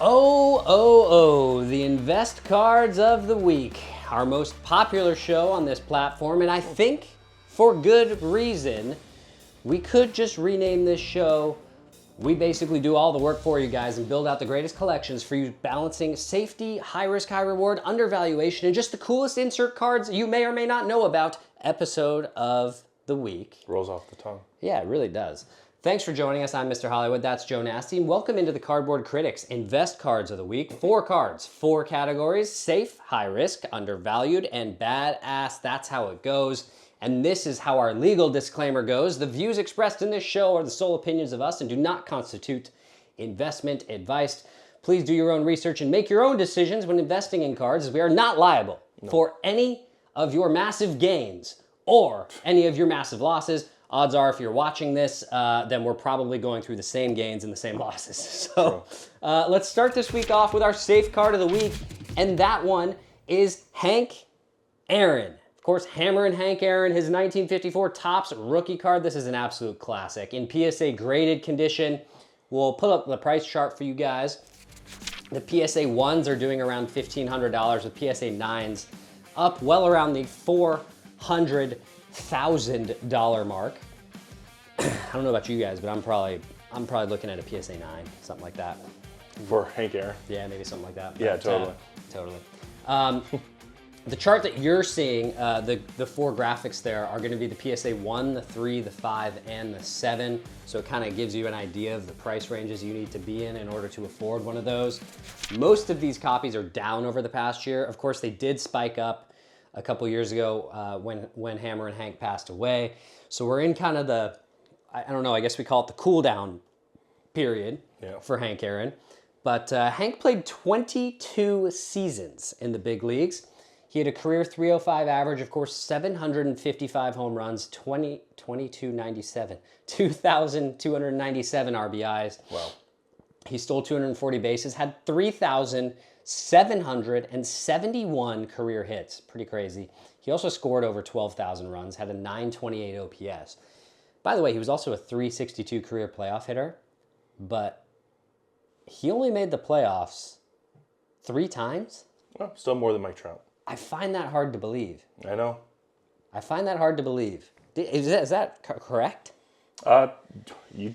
The Invest Cards of the Week, our most popular show on this platform, and I think for good reason. We could just rename this show. We basically do all the work for you guys and build out the greatest collections for you, balancing safety, high risk, high reward, undervaluation, and just the coolest insert cards you may or may not know about. Episode of the week. Rolls off the tongue. Yeah, it really does. Thanks for joining us. I'm Mr. Hollywood. That's Joe Nasty. And welcome into the Cardboard Critics Invest Cards of the Week. 4 cards, 4 categories: safe, high risk, undervalued, and badass. That's how it goes. And this is how our legal disclaimer goes. The views expressed in this show are the sole opinions of us and do not constitute investment advice. Please do your own research and make your own decisions when investing in cards, as we are not liable for any of your massive gains or any of your massive losses. Odds are, if you're watching this, then we're probably going through the same gains and the same losses. So let's start this week off with our safe card of the week, and that one is Hank Aaron. Of course, Hammerin' Hank Aaron, his 1954 Topps rookie card. This is an absolute classic. In PSA graded condition, we'll put up the price chart for you guys. The PSA 1s are doing around $1,500, with PSA 9s up well around the $400,000 mark. I don't know about you guys, but I'm probably looking at a PSA 9, something like that. For Hank Aaron? Yeah, maybe something like that. Yeah, totally. Totally. The chart that you're seeing, the 4 graphics there are going to be the PSA 1, the 3, the 5, and the 7. So it kind of gives you an idea of the price ranges you need to be in order to afford one of those. Most of these copies are down over the past year. Of course, they did spike up a couple years ago when Hammerin' Hank passed away. So we're in kind of the, I don't know, I guess we call it the cool down period for Hank Aaron. But Hank played 22 seasons in the big leagues. He had a career 305 average, of course, 755 home runs, 2,297 RBIs. Wow. He stole 240 bases, had 3,771 career hits. Pretty crazy. He also scored over 12,000 runs, had a 928 OPS. By the way, he was also a 362 career playoff hitter, but he only made the playoffs 3 times. Well, still more than Mike Trout. I find that hard to believe. I know. I find that hard to believe. Is that correct? You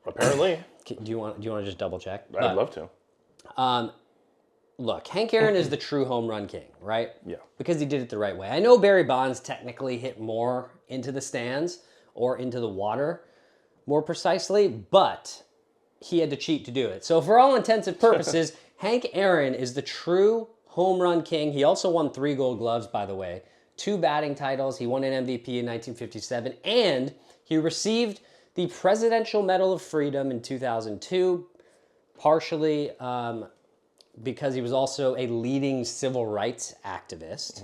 apparently. Do you want to just double check? I'd love to. Look, Hank Aaron is the true home run king, right? Yeah. Because he did it the right way. I know Barry Bonds technically hit more into the stands or into the water, more precisely, but he had to cheat to do it. So for all intents and purposes, Hank Aaron is the true home run king. He also won 3 Gold Gloves, by the way, 2 batting titles. He won an MVP in 1957, and he received the Presidential Medal of Freedom in 2002, partially because he was also a leading civil rights activist.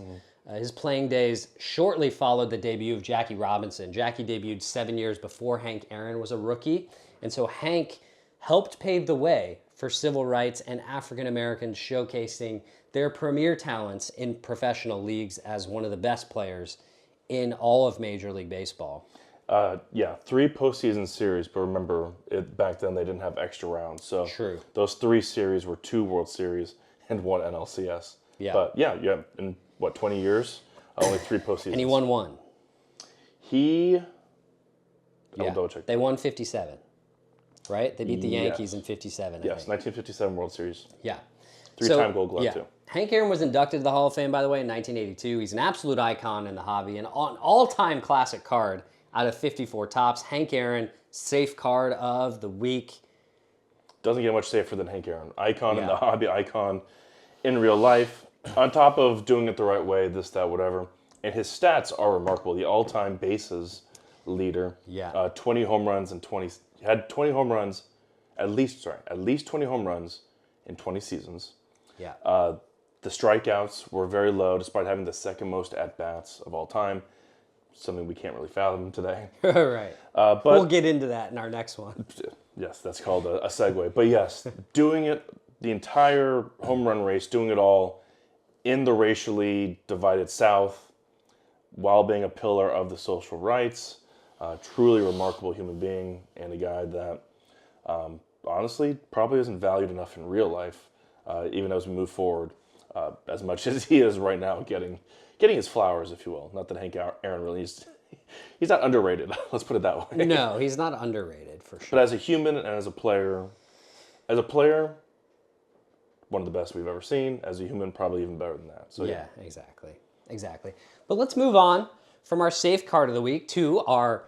His playing days shortly followed the debut of Jackie Robinson. Jackie debuted 7 years before Hank Aaron was a rookie, and so Hank helped pave the way for civil rights and African Americans, showcasing their premier talents in professional leagues as one of the best players in all of Major League Baseball. 3 postseason series, but remember, back then they didn't have extra rounds. So True. Those 3 series were 2 World Series and 1 NLCS. Yeah. But in 20 years, only 3 postseasons. And he won 1. I'll double check. They won 57, right? They beat the Yankees in 57. Yes, 1957 World Series. Yeah. 3-time Gold Glove, too. Hank Aaron was inducted to the Hall of Fame, by the way, in 1982. He's an absolute icon in the hobby, and an all-time classic card out of 54 Topps. Hank Aaron, safe card of the week. Doesn't get much safer than Hank Aaron. Icon in the hobby, icon in real life. On top of doing it the right way, this, that, whatever. And his stats are remarkable. The all-time bases leader. 20 home runs and 20... Had 20 home runs, at least 20 home runs in 20 seasons. Yeah. The strikeouts were very low, despite having the second most at-bats of all time. Something we can't really fathom today. Right. But we'll get into that in our next one. Yes, that's called a segue. But yes, doing it, the entire home run race, doing it all in the racially divided South, while being a pillar of the social rights. Truly remarkable human being, and a guy that honestly probably isn't valued enough in real life, even as we move forward, as much as he is right now getting his flowers, if you will. Not that Hank Aaron really is, he's not underrated. Let's put it that way. No, he's not underrated for sure. But as a human and as a player, one of the best we've ever seen. As a human, probably even better than that. So yeah, exactly. But let's move on from our safe card of the week to our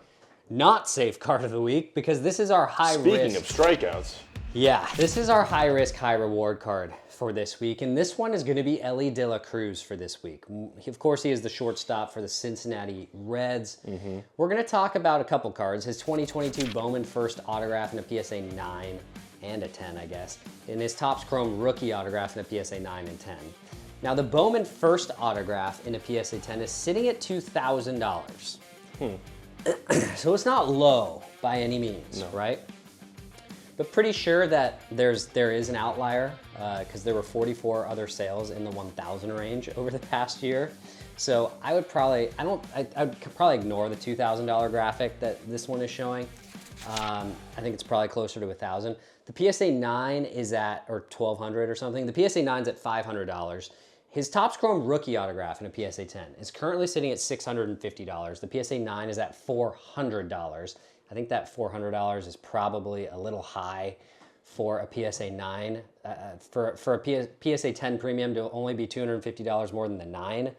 not safe card of the week, because this is our high risk. Speaking of strikeouts. Yeah, this is our high risk, high reward card for this week. And this one is going to be Elly De La Cruz for this week. Of course, he is the shortstop for the Cincinnati Reds. We're going to talk about a couple cards. His 2022 Bowman first autograph in a PSA 9 and a 10, I guess. And his Topps Chrome rookie autograph in a PSA 9 and 10. Now, the Bowman first autograph in a PSA 10 is sitting at $2,000. So it's not low by any means, right? But pretty sure that there is an outlier, because there were 44 other sales in the 1,000 range over the past year. So I would probably, I'd probably ignore the $2,000 graphic that this one is showing. I think it's probably closer to 1,000. The PSA 9 is at, or 1,200 or something. The PSA 9 is at $500. His Topps Chrome rookie autograph in a PSA 10 is currently sitting at $650. The PSA 9 is at $400. I think that $400 is probably a little high for a PSA 9. For a PSA 10 premium to only be $250 more than the 9,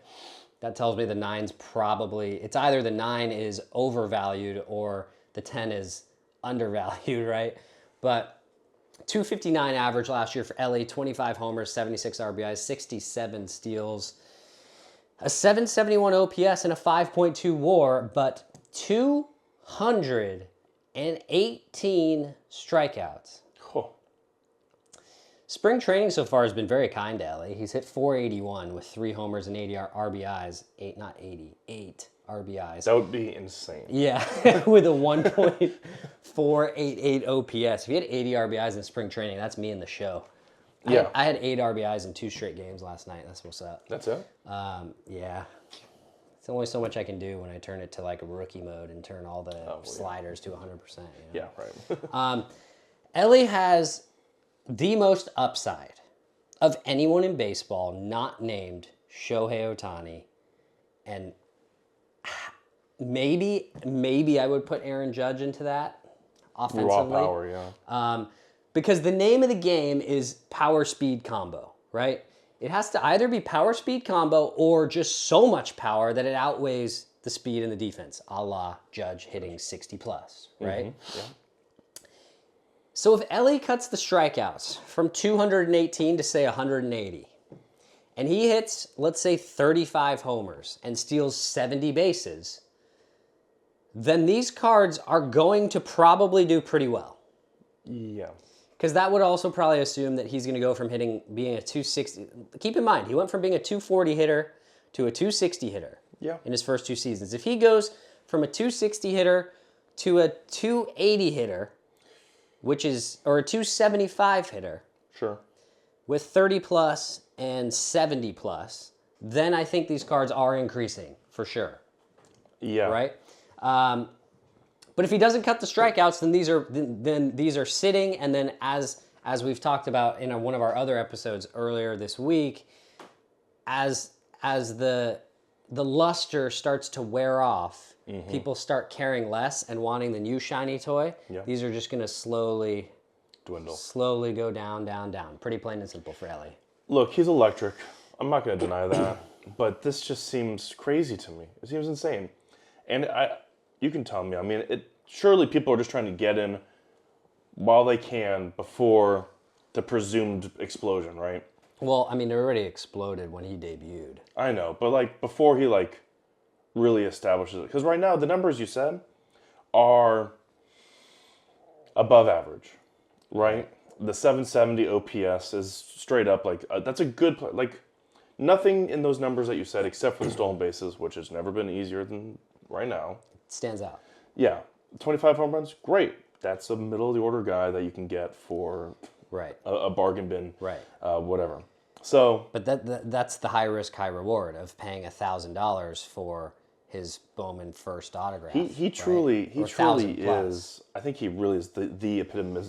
that tells me the 9's probably, it's either the 9 is overvalued or the 10 is undervalued, right? But 259 average last year for Elly, 25 homers, 76 RBIs, 67 steals, a 771 OPS, and a 5.2 WAR, but 218 strikeouts. Oh. Spring training so far has been very kind to Elly. He's hit .481 with 3 homers and 80 RBIs. 8 RBIs. That would be insane. Yeah, with a 1.488 OPS. If he had 80 RBIs in spring training, that's me in the show. Yeah. I had 8 RBIs in 2 straight games last night. That's what's up. That's it? Yeah. It's only so much I can do when I turn it to like a rookie mode and turn all the sliders to 100%. You know? Yeah, right. Elly has the most upside of anyone in baseball not named Shohei Ohtani. And maybe I would put Aaron Judge into that offensively. Raw power, yeah. Because the name of the game is power-speed combo, right? It has to either be power-speed combo or just so much power that it outweighs the speed and the defense, a la Judge hitting 60+, right? Yeah. So if Elly cuts the strikeouts from 218 to, say, 180, and he hits, let's say, 35 homers and steals 70 bases, then these cards are going to probably do pretty well. Yeah. Because that would also probably assume that he's going to go from being a 260. Keep in mind, he went from being a 240 hitter to a 260 hitter in his first 2 seasons. If he goes from a 260 hitter to a 280 hitter, or a 275 hitter, Sure. with 30+ and 70+, then I think these cards are increasing for sure. Yeah. Right? But if he doesn't cut the strikeouts, then these are sitting, and then as we've talked about in one of our other episodes earlier this week, as the luster starts to wear off, people start caring less and wanting the new shiny toy. Yeah. These are just going to slowly go down. Pretty plain and simple for Elly. Look, he's electric. I'm not going to deny that. But this just seems crazy to me. It seems insane. And you can tell me, I mean, surely people are just trying to get in while they can before the presumed explosion, right? Well, I mean, it already exploded when he debuted. I know, but like before he like really establishes it. Because right now, the numbers you said are above average, right? The 770 OPS is straight up like, that's a good play. Like, nothing in those numbers that you said except for the stolen bases, which has never been easier than right now. Stands out. Yeah. 25 home runs, great. That's a middle of the order guy that you can get for a bargain bin, whatever. So, but that's the high risk, high reward of paying $1,000 for his Bowman first autograph. He truly is. I think he really is the epitome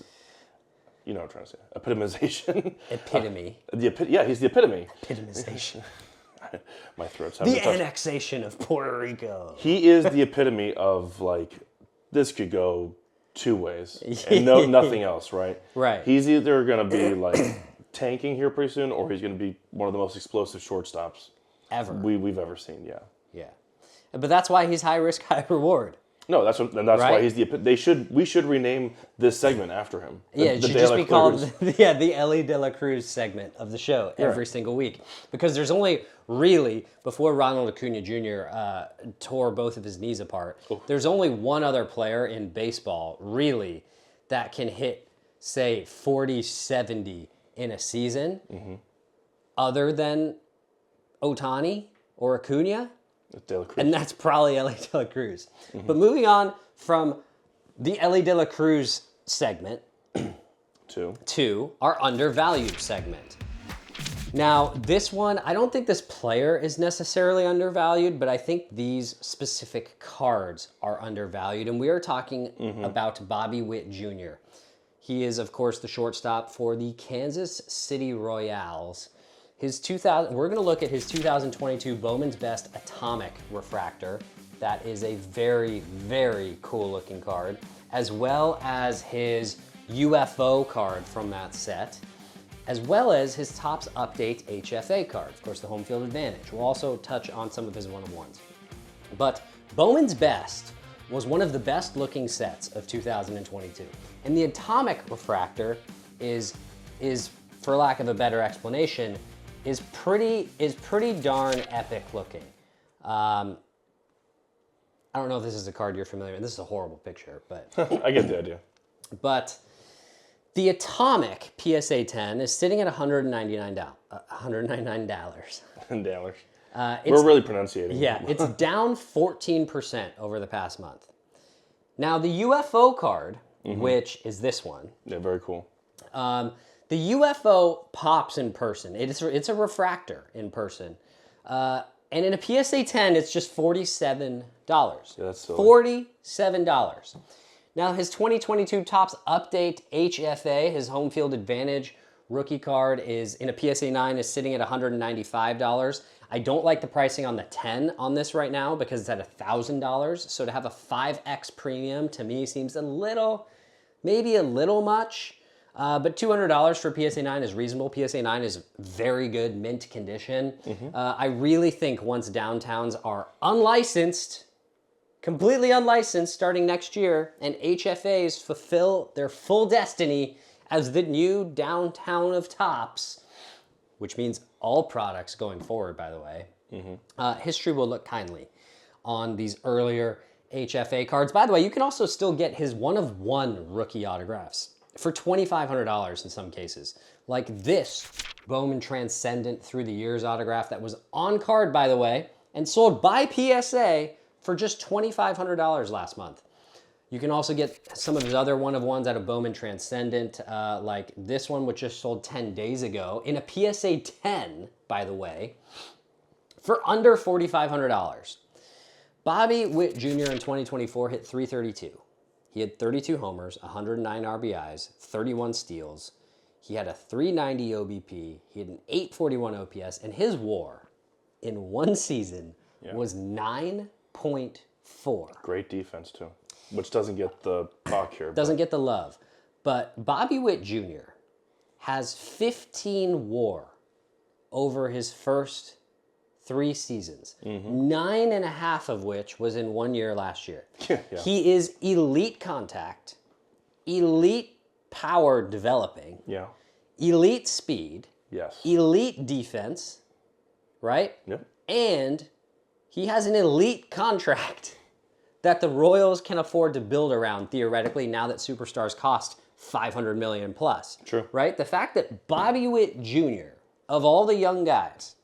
You know what I'm trying to say. Epitomization. Epitome. Yeah, he's the epitome. Epitomization. My throat's having The a tough... annexation of Puerto Rico. He is the epitome of, like, this could go two ways. And nothing else, right? Right. He's either going to be, like, tanking here pretty soon, or he's going to be one of the most explosive shortstops Ever. we've ever seen, yeah. Yeah. But that's why he's high risk, high reward. No, that's why he's the. We should rename this segment after him. It should just be called the Elly De La Cruz segment of the show every single week, because there's only really, before Ronald Acuna Jr. Tore both of his knees apart, there's only one other player in baseball really that can hit, say, 40-70 in a season, other than Ohtani or Acuna. De La Cruz. And that's probably Elly De La Cruz. But moving on from the Elly De La Cruz segment to our undervalued segment. Now, this one, I don't think this player is necessarily undervalued, but I think these specific cards are undervalued. And we are talking about Bobby Witt Jr. He is, of course, the shortstop for the Kansas City Royals. We're going to look at his 2022 Bowman's Best Atomic Refractor. That is a very, very cool looking card, as well as his UFO card from that set, as well as his Topps Update HFA card, of course, the home field advantage. We'll also touch on some of his one-of-ones. But Bowman's Best was one of the best looking sets of 2022. And the Atomic Refractor is for lack of a better explanation, is pretty darn epic looking. I don't know if this is a card you're familiar with. This is a horrible picture, but I get the idea. But the Atomic PSA 10 is sitting at $199. $199. We're really pronunciating. Yeah, it's down 14% over the past month. Now the UFO card, which is this one. Yeah, very cool. The UFO pops in person. It's a refractor in person. And in a PSA 10, it's just $47. Yeah, that's silly. $47. Now, his 2022 Topps Update HFA, his home field advantage rookie card, is in a PSA 9, is sitting at $195. I don't like the pricing on the 10 on this right now because it's at $1,000. So to have a 5X premium to me seems maybe a little much. But $200 for PSA 9 is reasonable. PSA 9 is very good mint condition. I really think once downtowns are unlicensed, completely unlicensed starting next year, and HFAs fulfill their full destiny as the new downtown of Topps, which means all products going forward, by the way, history will look kindly on these earlier HFA cards. By the way, you can also still get his one-of-one rookie autographs for $2,500 in some cases. Like this Bowman Transcendent Through the Years autograph that was on card, by the way, and sold by PSA for just $2,500 last month. You can also get some of his other one-of-ones out of Bowman Transcendent, like this one, which just sold 10 days ago, in a PSA 10, by the way, for under $4,500. Bobby Witt Jr. in 2024 hit .332. He had 32 homers, 109 RBIs, 31 steals. He had a .390 OBP. He had an .841 OPS, and his WAR in one season was 9.4. Great defense too, which doesn't get the talk here. Doesn't get the love. But Bobby Witt Jr. has 15 WAR over his first 3 seasons, 9.5 of which was in 1 year last year. Yeah. He is elite contact, elite power developing, elite speed, elite defense, right? Yep. And he has an elite contract that the Royals can afford to build around theoretically now that superstars cost $500 million plus. True. Right? The fact that Bobby Witt Jr., of all the young guys,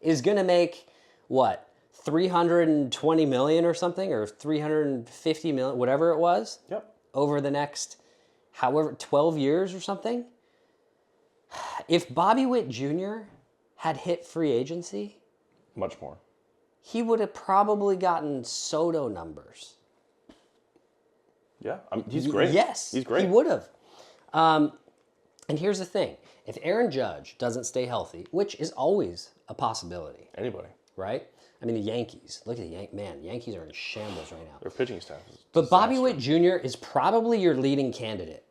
is going to make, what, $320 million or something, or $350 million, whatever it was, over the next, 12 years or something. If Bobby Witt Jr. had hit free agency, much more, he would have probably gotten Soto numbers. Yeah, he's great. Yes, he's great. He would have. And here's the thing. If Aaron Judge doesn't stay healthy, which is always a possibility. Anybody. Right? I mean, the Yankees. Look at the Yankees are in shambles right now. Their pitching staff is But Bobby Witt Jr. is probably your leading candidate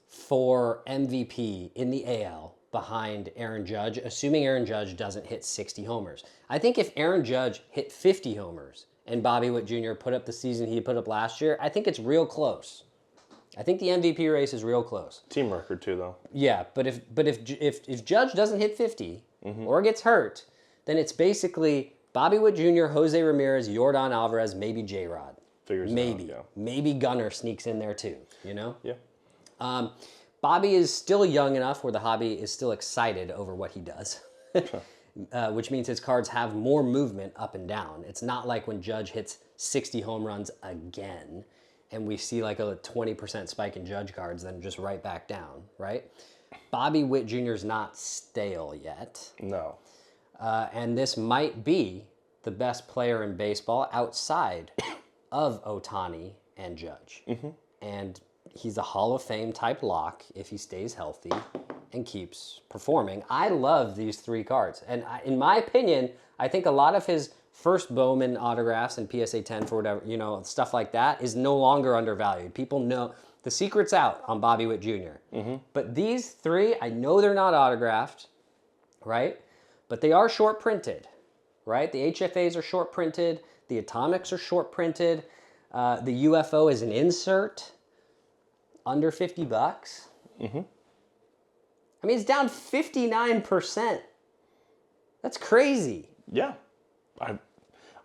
for MVP in the AL behind Aaron Judge, assuming Aaron Judge doesn't hit 60 homers. I think if Aaron Judge hit 50 homers and Bobby Witt Jr. put up the season he put up last year, I think it's real close. I think the MVP race is real close. Team record too, though. Yeah, but if Judge doesn't hit 50 or gets hurt, then it's basically Bobby Witt Jr., Jose Ramirez, Yordan Alvarez, maybe J-Rod. Figures maybe. it out, Maybe Gunnar sneaks in there too, you know? Yeah. Bobby is still young enough where the hobby is still excited over what he does, which means his cards have more movement up and down. It's not like when Judge hits 60 home runs again and we see like a 20% spike in Judge cards, then just right back down, right? Bobby Witt Jr. is not stale yet. No. And this might be the best player in baseball outside of Ohtani and Judge. And he's a Hall of Fame type lock if he stays healthy and keeps performing. I love these three cards. And in my opinion, I think a lot of his first Bowman autographs and PSA 10 for whatever, you know, stuff like that is no longer undervalued. People know the secret's out on Bobby Witt Jr. But these three, I know they're not autographed, right? But they are short printed, right? The HFAs are short printed. The Atomics are short printed. The UFO is an insert under $50. I mean, it's down 59%. That's crazy. Yeah.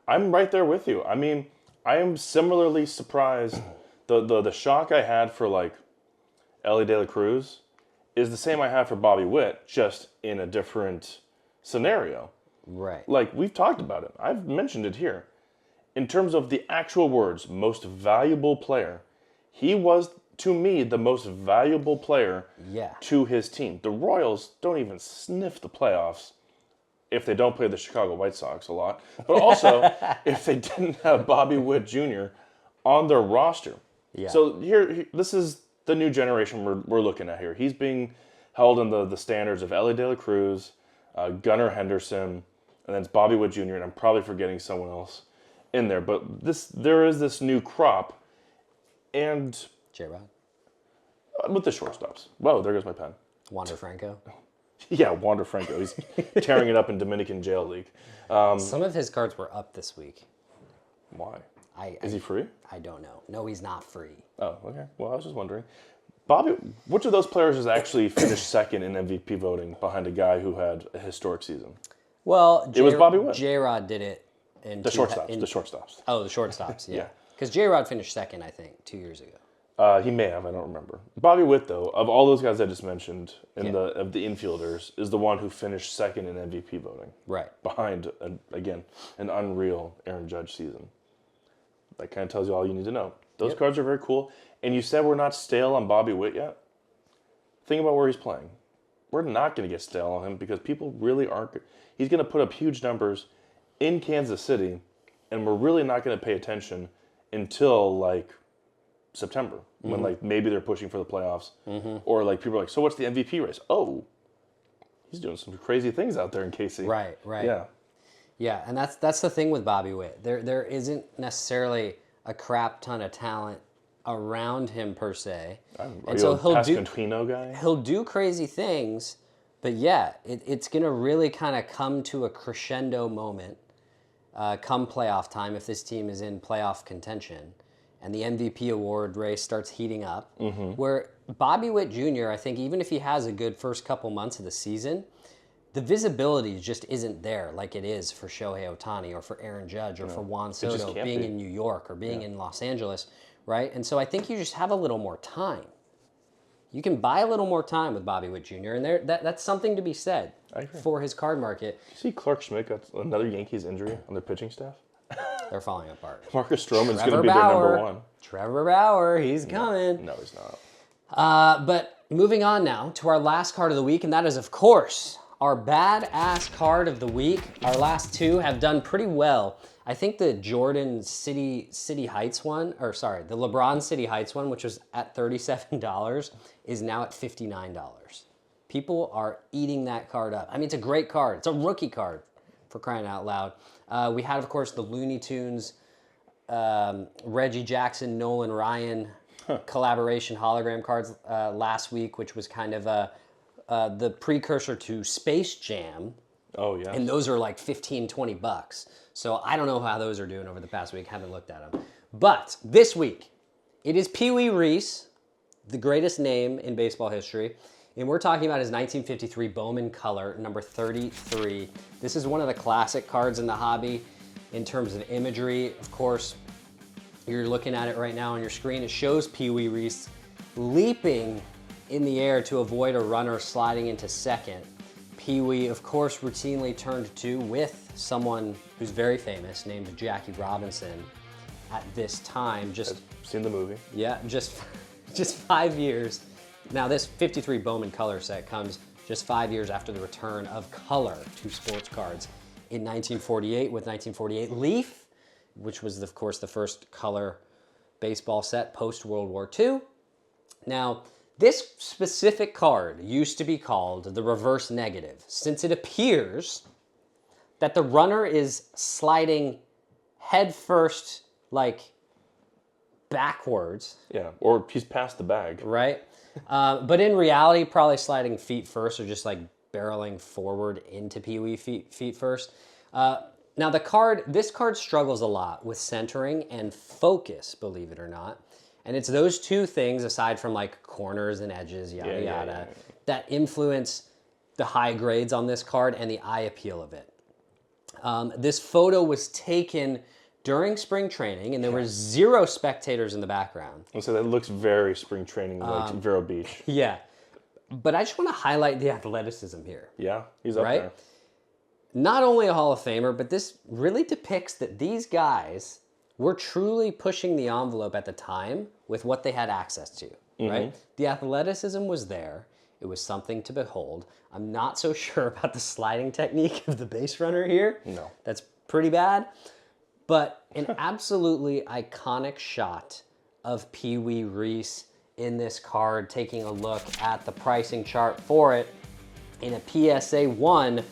I'm right there with you. I mean, I am similarly surprised. The shock I had for like Elly De La Cruz is the same I had for Bobby Witt, just in a different scenario. Right. Like, we've talked about it. I've mentioned it here. In terms of the actual words, most valuable player, he was, to me, the most valuable player to his team. The Royals don't even sniff the playoffs if they don't play the Chicago White Sox a lot, but also if they didn't have Bobby Witt Jr. on their roster. Yeah. So here, this is the new generation we're looking at here. He's being held in the standards of Elly De La Cruz, Gunnar Henderson, and then it's Bobby Witt Jr., and I'm probably forgetting someone else in there. But there is this new crop, and J-Rod. With the shortstops. Whoa, there goes my pen. Wander Franco. Yeah, Wander Franco. He's tearing it up in Dominican Jail League. Some of his cards were up this week. Why? Is he free? I don't know. No, he's not free. Oh, okay. Well, I was just wondering. Bobby, which of those players has actually finished second in MVP voting behind a guy who had a historic season? Well, it was Bobby Witt. J-Rod did it. The shortstops. Oh, the shortstops, yeah. Yeah. Because J-Rod finished second, I think, 2 years ago. He may have, I don't remember. Bobby Witt, though, of all those guys I just mentioned, of the infielders, is the one who finished second in MVP voting. Right. Behind, again, an unreal Aaron Judge season. That kind of tells you all you need to know. Those cards are very cool. And you said we're not stale on Bobby Witt yet? Think about where he's playing. We're not going to get stale on him because people really aren't. He's going to put up huge numbers in Kansas City, and we're really not going to pay attention until, like, September, when like maybe they're pushing for the playoffs, or like people are like, so what's the MVP race? Oh, he's doing some crazy things out there in KC. Right. Yeah, and that's the thing with Bobby Witt. There isn't necessarily a crap ton of talent around him per se, and so he'll do crazy things, but yeah, it's gonna really kind of come to a crescendo moment come playoff time if this team is in playoff contention. And the MVP award race starts heating up, where Bobby Witt Jr., I think even if he has a good first couple months of the season, the visibility just isn't there like it is for Shohei Ohtani or for Aaron Judge or for Juan Soto being in New York or being in Los Angeles, right? And so I think you just have a little more time. You can buy a little more time with Bobby Witt Jr., and that's something to be said for his card market. You see Clark Schmidt got another Yankees injury on their pitching staff? They're falling apart. Marcus Stroman's going to be their number one. Trevor Bauer, he's coming. No, he's not. But moving on now to our last card of the week, and that is, of course, Our badass card of the week, our last two have done pretty well. I think the Jordan City Heights one, or sorry, the LeBron City Heights one, which was at $37, is now at $59. People are eating that card up. I mean, it's a great card. It's a rookie card, for crying out loud. We had, of course, the Looney Tunes, Reggie Jackson, Nolan Ryan collaboration hologram cards last week, which was kind of the precursor to Space Jam. Oh, yeah. And those are like 15, 20 bucks. So I don't know how those are doing over the past week. Haven't looked at them. But this week, it is Pee Wee Reese, the greatest name in baseball history. And we're talking about his 1953 Bowman Color, number 33. This is one of the classic cards in the hobby in terms of imagery. Of course, you're looking at it right now on your screen. It shows Pee Wee Reese leaping in the air to avoid a runner sliding into second. Pee Wee, of course, routinely turned to with someone who's very famous named Jackie Robinson at this time. I've seen the movie. Yeah, just 5 years. Now this 53 Bowman Color set comes just 5 years after the return of color to sports cards in 1948 with 1948 Leaf, which was, of course, the first color baseball set post-World War II. Now, this specific card used to be called the reverse negative, since it appears that the runner is sliding head first, like backwards. Yeah, or he's past the bag. Right? But in reality, probably sliding feet first or just like barreling forward into Pee Wee feet first. Now this card struggles a lot with centering and focus, believe it or not. And it's those two things, aside from like corners and edges, yada yada, that influence the high grades on this card and the eye appeal of it. This photo was taken during spring training, and there were 0 spectators in the background. So that looks very spring training, like Vero Beach. Yeah. But I just want to highlight the athleticism here. Yeah, he's up there. Not only a Hall of Famer, but this really depicts that these guys were truly pushing the envelope at the time with what they had access to, right? The athleticism was there. It was something to behold. I'm not so sure about the sliding technique of the base runner here. No. That's pretty bad. But an absolutely iconic shot of Pee Wee Reese in this card, taking a look at the pricing chart for it in a PSA 1.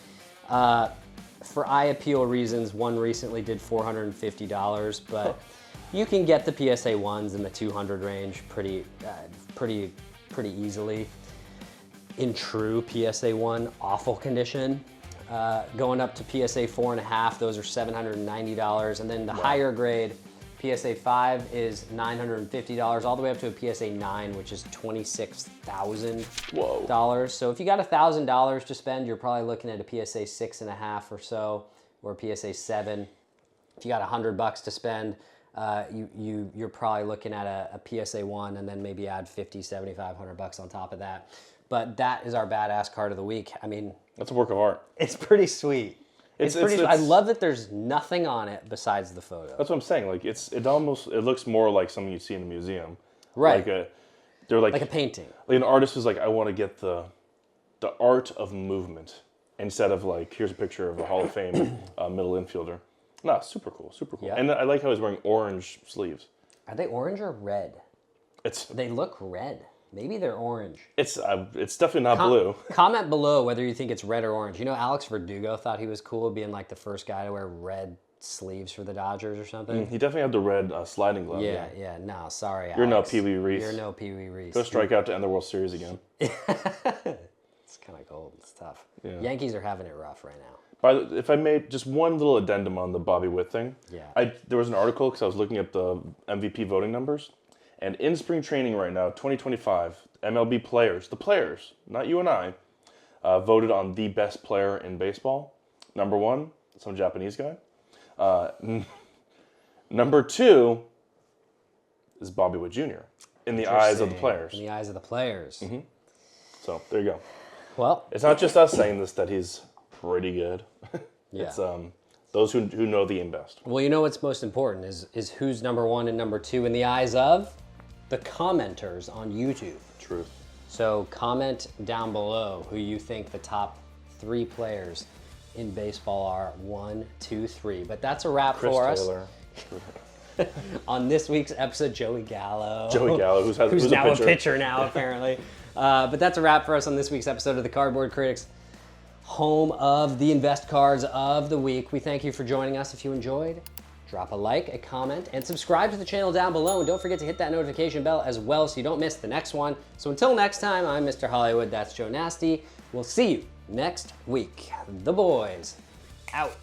For eye appeal reasons, one recently did $450, but you can get the PSA 1s in the 200 range pretty easily. In true PSA 1 awful condition. Going up to PSA 4.5, those are $790. And then the higher grade, PSA 5 is $950, all the way up to a PSA 9, which is $26,000. So if you got $1,000 to spend, you're probably looking at a PSA 6.5 or so, or a PSA 7. If you got $100 to spend, you're probably looking at a PSA 1, and then maybe add 50, 75, $100 on top of that. But that is our badass card of the week. I mean, that's a work of art. It's pretty sweet. It's pretty. I love that there's nothing on it besides the photo. That's what I'm saying. Like it looks more like something you see in a museum. Right. They're like a painting. Like an artist was like, I want to get the art of movement instead of like, here's a picture of a Hall of Fame middle infielder. No, super cool, super cool. Yeah. And I like how he's wearing orange sleeves. Are they orange or red? They look red. Maybe they're orange. It's definitely not blue. Comment below whether you think it's red or orange. You know, Alex Verdugo thought he was cool being like the first guy to wear red sleeves for the Dodgers or something. He definitely had the red sliding glove. Yeah. No, sorry, Alex. You're no Pee Wee Reese. You're no Pee Wee Reese. Go strike out to end the World Series again. It's kind of cold. It's tough. Yeah. Yankees are having it rough right now. If I made just one little addendum on the Bobby Witt thing, there was an article because I was looking at the MVP voting numbers. And in spring training right now, 2025, MLB players, the players, not you and I, voted on the best player in baseball. Number 1, some Japanese guy. Number 2 is Bobby Witt Jr. in the eyes of the players. In the eyes of the players. Mm-hmm. So there you go. Well, it's not just us saying this, that he's pretty good. Yeah. It's those who know the game best. Well, you know what's most important is who's number 1 and number 2 in the eyes of the commenters on YouTube. Truth. So comment down below who you think the top three players in baseball are 1, 2, 3. But that's a wrap Chris for Taylor. us. On this week's episode, Joey Gallo. Joey Gallo, who's now a pitcher now, apparently. But that's a wrap for us on this week's episode of the Cardboard Critics, home of the Invest Cards of the Week. We thank you for joining us. If you enjoyed, drop a like, a comment, and subscribe to the channel down below. And don't forget to hit that notification bell as well so you don't miss the next one. So until next time, I'm Mr. Hollywood. That's Joe Nasty. We'll see you next week. The boys out.